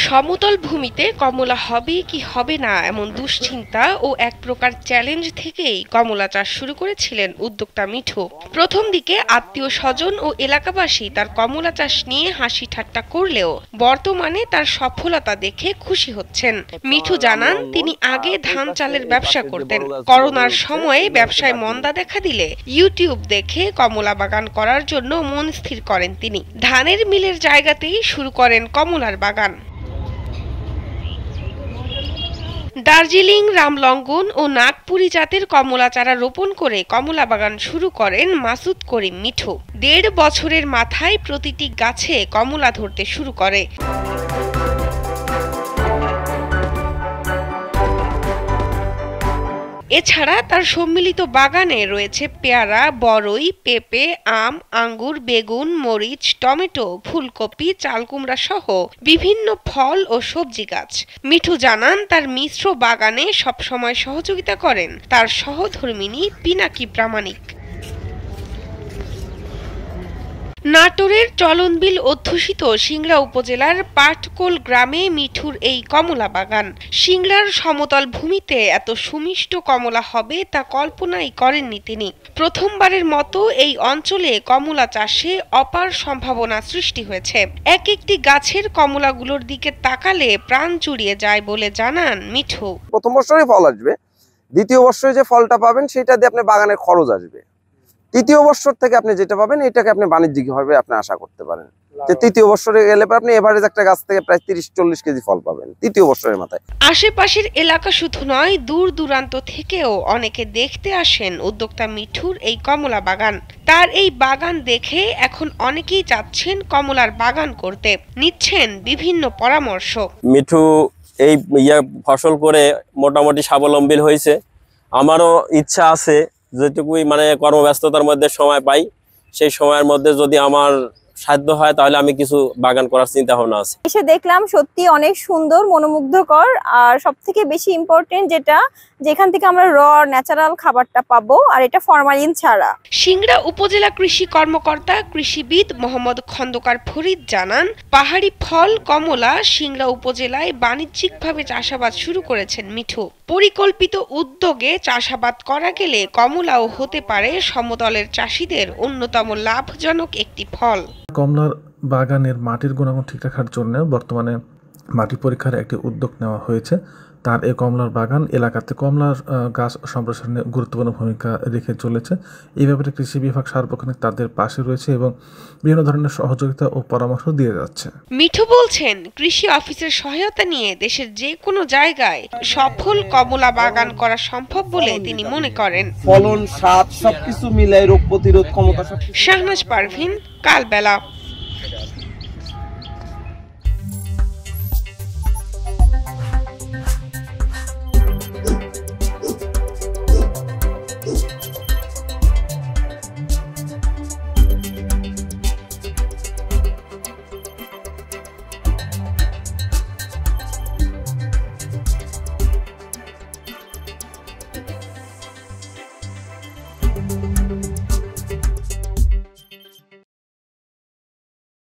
সমতল ভূমিতে কমলা হবে কি হবে না এমন দুশ্চিন্তা ও এক প্রকার চ্যালেঞ্জ থেকেই কমলা চাষ শুরু করেছিলেন উদ্যোক্তা মিঠু। প্রথম দিকে আত্মীয় স্বজন ও এলাকাবাসী তার কমলা চাষ নিয়ে হাসি ঠাট্টা করলেও বর্তমানে তার সফলতা দেখে খুশি হচ্ছেন। মিঠু জানান, তিনি আগে ধান চালের ব্যবসা করতেন। করোনার সময়ে ব্যবসায় মন্দা দেখা দিলে ইউটিউব দেখে কমলা বাগান করার জন্য মন স্থির করেন তিনি। ধানের মিলের জায়গাতেই শুরু করেন কমলার বাগান। দার্জিলিং, রামলঙ্গন ও নাগপুরি জাতের কমলা চারা রোপণ করে কমলা বাগান শুরু করেন মাসুদ করিম মিঠু। ১.৫ বছরের মাথায় প্রতিটি গাছে কমলা ধরতে শুরু করে। এছাড়া তার সম্মিলিত বাগানে রয়েছে পেয়ারা, বরই, পেঁপে, আম, আঙ্গুর, বেগুন, মরিচ, টমেটো, ফুলকপি, চালকুমড়া সহ বিভিন্ন ফল ও সবজি গাছ। মিঠু জানান, তার মিশ্র বাগানে সবসময় সহযোগিতা করেন তার সহধর্মিণী পিনাকি প্রামাণিক। নাটোরের চলনবিল অধ্যুষিত সিংড়া উপজেলার পাটকোল গ্রামে মিঠুর এই কমলা বাগান। সিংড়ার সমতল ভূমিতে এত সুমিষ্ট কমলা হবে তা কল্পনাই করেননি তিনি। প্রথমবারের মতো এই অঞ্চলে কমলা চাষে অপার সম্ভাবনা সৃষ্টি হয়েছে। এক একটি গাছের কমলাগুলোর দিকে তাকালে প্রাণ জুড়িয়ে যায় বলে জানান মিঠু। প্রথম বছরে ফল আসবে, দ্বিতীয় বছরে যে ফলটা পাবেন সেটা দিয়ে আপনার বাগানের খরচ আসবে। তৃতীয় বছর থেকে আপনি যেটা পাবেন এটাকে আপনি বাণিজ্যিকভাবে আপনি আশা করতে পারেন যে তৃতীয় বছরে গেলে আপনি এভারেজ একটা গাছ থেকে প্রায় ৩০-৪০ কেজি ফল পাবেন তৃতীয় বছরের মাথায়। আশেপাশের এলাকা শুধু নয়, দূর দূরান্ত থেকেও অনেকে দেখতে আসেন উদ্যোক্তা মিঠুর এই কমলা বাগান। তার এই বাগান দেখে এখন অনেকেই চাচ্ছেন কমলার বাগান করতে, নিচ্ছেন বিভিন্ন পরামর্শ। মিঠু এই ফসল করে মোটামুটি স্বাবলম্বী হয়েছে। আমারও ইচ্ছা আছে, যেটুকুই মানে কর্মব্যস্ততার মধ্যে সময় পাই সেই সময়ের মধ্যে যদি আমার সাধ্য হয় তাহলে আমি কিছু বাগান করার চিন্তা ভাবনা আছে। এসে দেখলাম সত্যি অনেক সুন্দর, মনোমুগ্ধকর, আর সবথেকে বেশি ইম্পর্টেন্ট যেটা, যেখান থেকে আমরা ন্যাচারাল খাবারটা পাবো, আর এটা ফরমালিন ছাড়া। সিংড়া উপজেলা কৃষি কর্মকর্তা কৃষিবিদ মোহাম্মদ খন্দকার ফরিদ জানান, পাহাড়ি ফল কমলা সিংড়া উপজেলায় বাণিজ্যিকভাবে চাষাবাদ শুরু করেছেন মিঠু। পরিকল্পিত উদ্যোগে চাষাবাদ করা গেলে কমলাও হতে পারে সমতলের চাষিদের অন্যতম লাভজনক একটি ফল। কমলার বাগানের মাটির গুণাগুণ ঠিক রাখার জন্য বর্তমানে মাটি পরীক্ষার একটি উদ্যোগ নেওয়া হয়েছে। তার এই কমলার বাগান এলাকাতে কমলার গাছ সম্প্রসারণে গুরুত্বপূর্ণ ভূমিকা রেখে চলেছে। এই ব্যাপারে কৃষি বিভাগ সার্বক্ষণিক তাদের পাশে রয়েছে এবং বিভিন্ন ধরনের সহযোগিতা ও পরামর্শ দিয়ে যাচ্ছে। মিঠু বলছেন, কৃষি অফিসের সহায়তা নিয়ে দেশের যে কোনো জায়গায় সফল কমলা বাগান করা সম্ভব বলে তিনি মনে করেন। ফলন, স্বাদ সবকিছু মিলাই রোগ প্রতিরোধ ক্ষমতা। শাহনাজ পারভিন, কালবেলা।